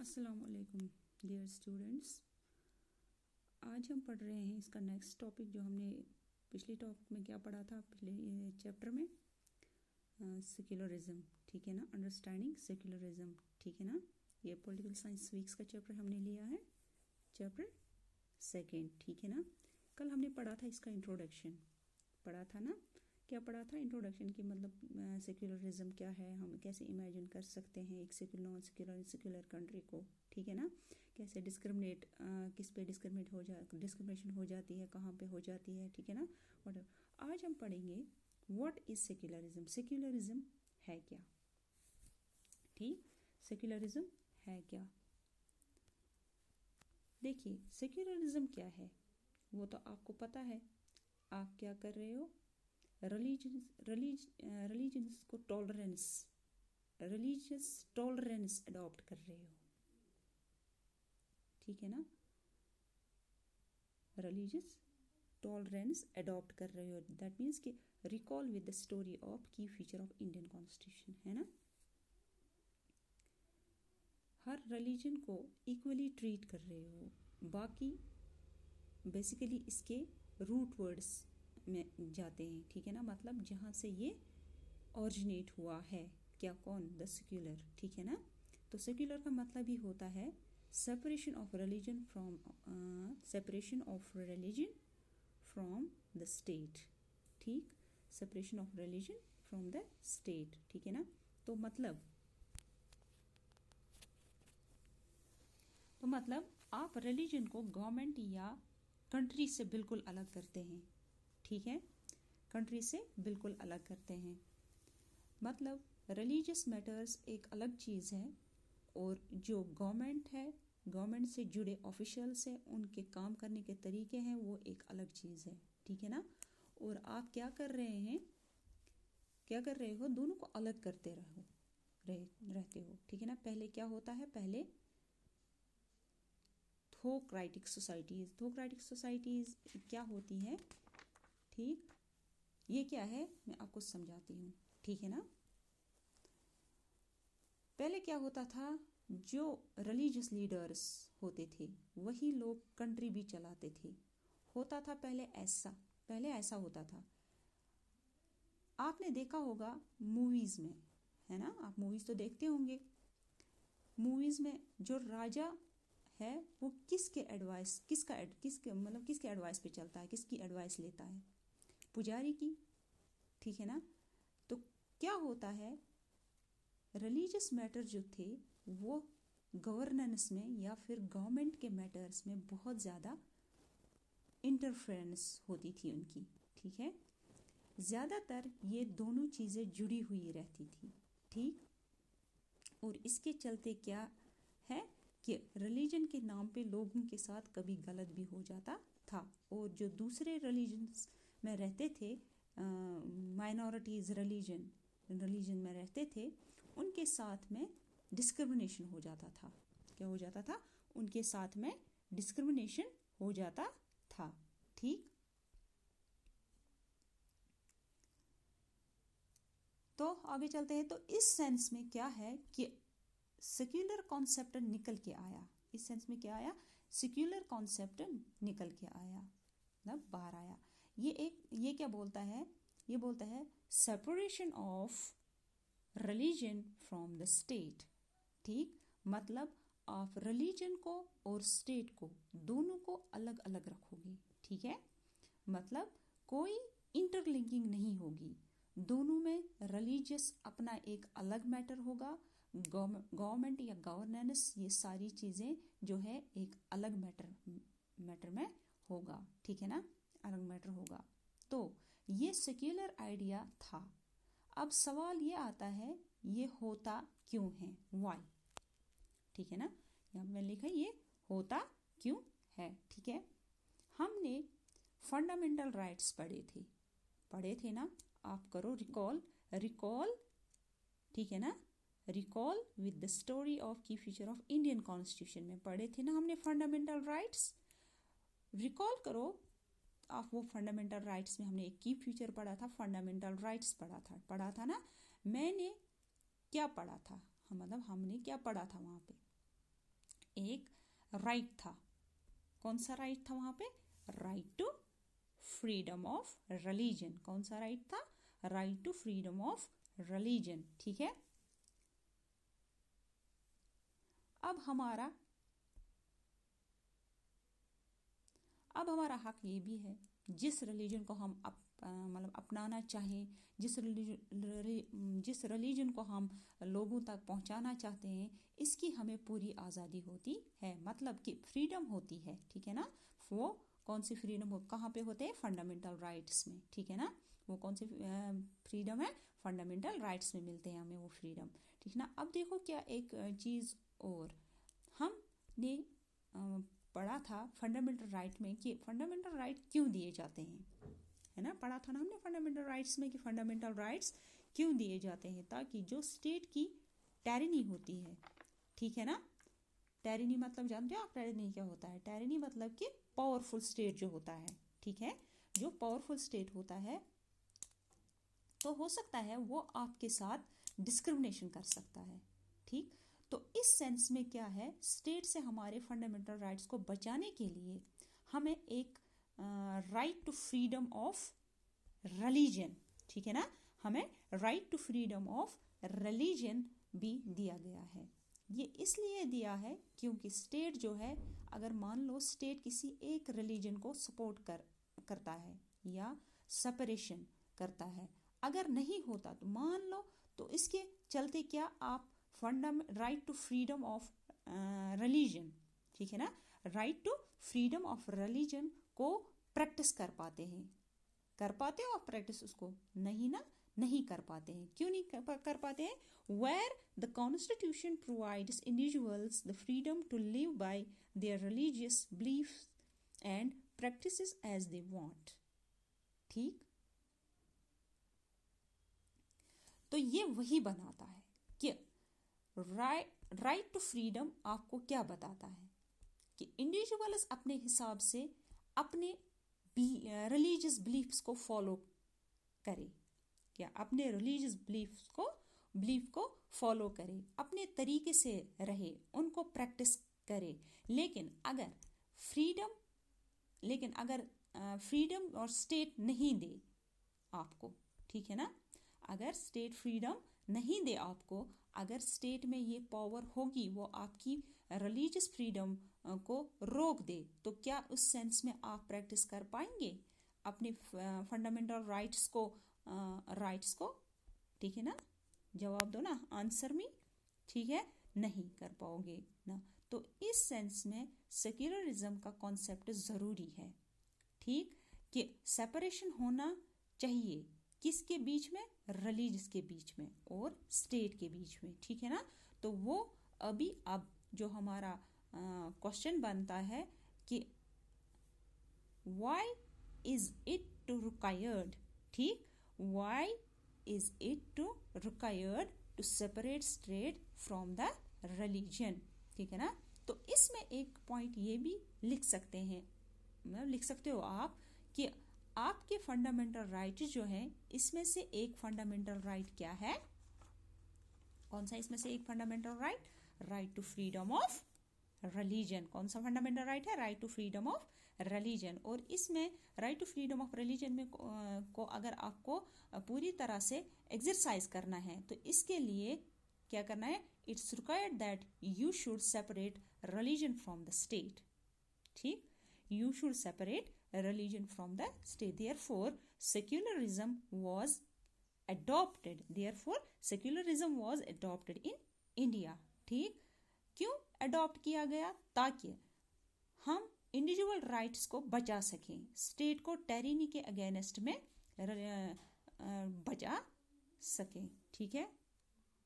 अस्सलाम वालेकुम dear students. आज हम पढ़ रहे हैं इसका नेक्स्ट टॉपिक जो हमने पिछले टॉपिक में क्या पढ़ा था, पिछले चैप्टर में सेक्युलरिज्म। ठीक है ना, अंडरस्टैंडिंग सेक्युलरिज्म। ठीक है ना, ये पॉलिटिकल साइंस वीक्स का चैप्टर हमने लिया है, चैप्टर सेकेंड। ठीक है ना, कल हमने पढ़ा था इसका इंट्रोडक्शन, पढ़ा था ना। क्या पढ़ा था? इंट्रोडक्शन की मतलब सेक्युलरिज्म क्या है, हम कैसे इमेजिन कर सकते हैं एक secular non secular secular country को। ठीक है ना, कैसे डिस्क्रिमिनेट किस पे डिस्क्रिमिनेशन हो जाती है, कहाँ पे हो जाती है। ठीक है ना, और आज हम पढ़ेंगे व्हाट इज सेक्युलरिज्म। सेक्युलरिज्म है क्या? ठीक, सेक्युलरिज्म है क्या? देखिए, सेक्युलरिज्म क्या है वो तो आपको पता है। आप क्या कर रहे हो? रिलीजन्स को रिलीजियस टॉलरेंस अडॉप्ट कर रहे हो। ठीक है ना, रिलीजियस टॉलरेंस अडॉप्ट कर रहे हो। दैट मीन्स कि recall with the story of की फीचर ऑफ इंडियन कॉन्स्टिट्यूशन, है ना। हर रिलीजन को इक्वली ट्रीट कर रहे हो। बाकी बेसिकली इसके रूट वर्ड्स में जाते हैं। ठीक है ना, मतलब जहाँ से ये ऑरिजिनेट हुआ है, क्या, कौन? The secular. ठीक है ना, तो सेक्युलर का मतलब ही होता है separation of religion from the state. ठीक, separation of religion from the state. ठीक है ना, तो मतलब आप रिलीजन को गवर्नमेंट या कंट्री से बिल्कुल अलग करते हैं। ठीक है, कंट्री से बिल्कुल अलग करते हैं। मतलब रिलीजियस मैटर्स एक अलग चीज़ है, और जो गवर्नमेंट है, गवर्नमेंट से जुड़े ऑफिशियल्स हैं, उनके काम करने के तरीके हैं, वो एक अलग चीज़ है। ठीक है ना, और आप क्या कर रहे हैं, क्या कर रहे हो? दोनों को अलग करते रहते हो। ठीक है ना, पहले क्या होता है? पहले थोक्राटिक सोसाइटीज़ क्या होती है? ठीक, ये क्या है मैं आपको समझाती हूँ। ठीक है ना, पहले क्या होता था, जो रिलीजियस लीडर्स होते थे वही लोग कंट्री भी चलाते थे। होता था पहले ऐसा होता था। आपने देखा होगा मूवीज़ में, है ना, आप मूवीज़ तो देखते होंगे। मूवीज़ में जो राजा है वो किसके एडवाइस पे चलता है, किसकी एडवाइस लेता है? पुजारी की। ठीक है ना, तो क्या होता है, रिलीजियस मैटर जो थे वो गवर्नेंस में या फिर गवर्नमेंट के मैटर्स में बहुत ज़्यादा इंटरफेरेंस होती थी उनकी। ठीक है, ज़्यादातर ये दोनों चीज़ें जुड़ी हुई रहती थी। ठीक, और इसके चलते क्या है कि रिलीजन के नाम पे लोगों के साथ कभी गलत भी हो जाता था, और जो दूसरे रिलीजन्स में रहते थे, माइनॉरिटीज़ रिलीजन में रहते थे, उनके साथ में डिस्क्रिमिनेशन हो जाता था। क्या हो जाता था? उनके साथ में डिस्क्रिमिनेशन हो जाता था। ठीक, तो आगे चलते हैं। तो इस सेंस में क्या है कि सेक्युलर कॉन्सेप्ट निकल के आया। इस सेंस में क्या आया? सेक्युलर कॉन्सेप्ट निकल के आया, मतलब बाहर आया। ये क्या बोलता है? ये बोलता है separation of religion from the state. ठीक, मतलब आप रिलीजन को और स्टेट को दोनों को अलग अलग रखोगे। ठीक है, मतलब कोई इंटरलिंकिंग नहीं होगी। दोनों में रिलीजियस अपना एक अलग मैटर होगा, गवर्नमेंट या गवर्नेंस ये सारी चीज़ें जो है एक अलग मैटर में होगा। ठीक है ना, अलग मैटर होगा। तो ये सेक्युलर आइडिया था। अब सवाल ये आता है, ये होता क्यों है? वाई? ठीक है ना, यहाँ मैंने लिखा ये होता क्यों है। ठीक है, हमने फंडामेंटल राइट्स पढ़े थे ना। आप करो रिकॉल। ठीक है ना, recall with the story of की फीचर ऑफ इंडियन कॉन्स्टिट्यूशन में पढ़े थे ना हमने फंडामेंटल राइट्स। रिकॉल करो आप वो फंडामेंटल राइट्स में हमने एक की फीचर पढ़ा था, फंडामेंटल राइट्स पढ़ा था ना। मैंने क्या पढ़ा था? मतलब हमने क्या पढ़ा था वहाँ पे? एक राइट था। कौन सा राइट था वहां पे? Right to freedom of religion. कौन सा राइट था? Right to freedom of religion. ठीक है। अब हमारा हक ये भी है, जिस रिलीजन को हम मतलब अपनाना चाहें, जिस रिलीजन को हम लोगों तक पहुंचाना चाहते हैं, इसकी हमें पूरी आज़ादी होती है, मतलब कि फ्रीडम होती है। ठीक है ना। वो कौन सी फ्रीडम हो, कहाँ पे होते हैं? फंडामेंटल राइट्स में। ठीक है ना। वो कौन सी फ्रीडम है? फंडामेंटल राइट्स में मिलते हैं हमें वो फ्रीडम। ठीक है ना। अब देखो क्या एक चीज़ और हमने पढ़ा था फंडामेंटल राइट में कि फंडामेंटल राइट क्यों दिए जाते हैं, है ना। पढ़ा था ना हमने फंडामेंटल राइट्स में कि फंडामेंटल राइट्स क्यों दिए जाते हैं, ताकि जो स्टेट की टायरनी होती है, ठीक है ना। टायरनी मतलब जानते हो आप टायरनी क्या होता है? टायरनी मतलब कि पावरफुल स्टेट जो होता है। ठीक है। जो पावरफुल स्टेट होता है तो हो सकता है वो आपके साथ डिस्क्रिमिनेशन कर सकता है। ठीक। तो इस सेंस में क्या है, स्टेट से हमारे फंडामेंटल राइट्स को बचाने के लिए हमें एक right to freedom of religion, ठीक है ना, हमें right to freedom of religion भी दिया गया है। ये इसलिए दिया है क्योंकि स्टेट जो है, अगर मान लो स्टेट किसी एक रिलीजन को सपोर्ट करता है या सेपरेशन करता है, अगर नहीं होता तो मान लो, तो इसके चलते क्या आप right to freedom of religion, ठीक है ना, right to freedom of religion को प्रैक्टिस कर पाते हैं। कर पाते हो आप प्रैक्टिस उसको? नहीं ना, नहीं कर पाते हैं। क्यों नहीं कर पाते हैं? Where the Constitution provides individuals the freedom to live by their religious beliefs and practices as they want. ठीक। तो ये वही बनाता है कि राइट टू फ्रीडम आपको क्या बताता है कि इंडिविजुअल्स अपने हिसाब से अपने रिलीजियस बिलीफ्स को फॉलो करे, क्या अपने रिलीजियस बिलीफ को फॉलो करे, अपने तरीके से रहे, उनको प्रैक्टिस करे। लेकिन अगर फ्रीडम और स्टेट नहीं दे आपको, ठीक है ना, अगर स्टेट फ्रीडम नहीं दे आपको, अगर स्टेट में ये पावर होगी वो आपकी रिलीजियस फ्रीडम को रोक दे, तो क्या उस सेंस में आप प्रैक्टिस कर पाएंगे अपने फंडामेंटल राइट्स को? ठीक है ना। जवाब दो ना, आंसर में। ठीक है, नहीं कर पाओगे ना। तो इस सेंस में सेक्युलरिज्म का कॉन्सेप्ट ज़रूरी है। ठीक, कि सेपरेशन होना चाहिए किसके बीच में? रिलीजियस के बीच में और स्टेट के बीच में। ठीक है ना। तो वो अब जो हमारा क्वेश्चन बनता है कि why is it to required, ठीक, why is it to required to separate state from the religion, ठीक है ना। तो इसमें एक पॉइंट ये भी लिख सकते हैं, मतलब लिख सकते हो आप कि आपके फंडामेंटल राइट जो है, इसमें से एक फंडामेंटल राइट क्या है? कौन सा इसमें से एक fundamental right? Right to freedom of religion. कौन सा फंडामेंटल राइट है? Right to freedom of religion. और इसमें right to freedom of religion में को अगर आपको पूरी तरह से एक्सरसाइज करना है, तो इसके लिए क्या करना है? It's required that you should separate religion from the state. ठीक, you should separate religion from the state. Therefore secularism was adopted in India. ठीक, क्यों अडॉप्ट किया गया? ताकि हम इंडिविजुअल राइट्स को बचा सकें, स्टेट को टायरनी के अगेंस्ट में बचा सकें। ठीक है।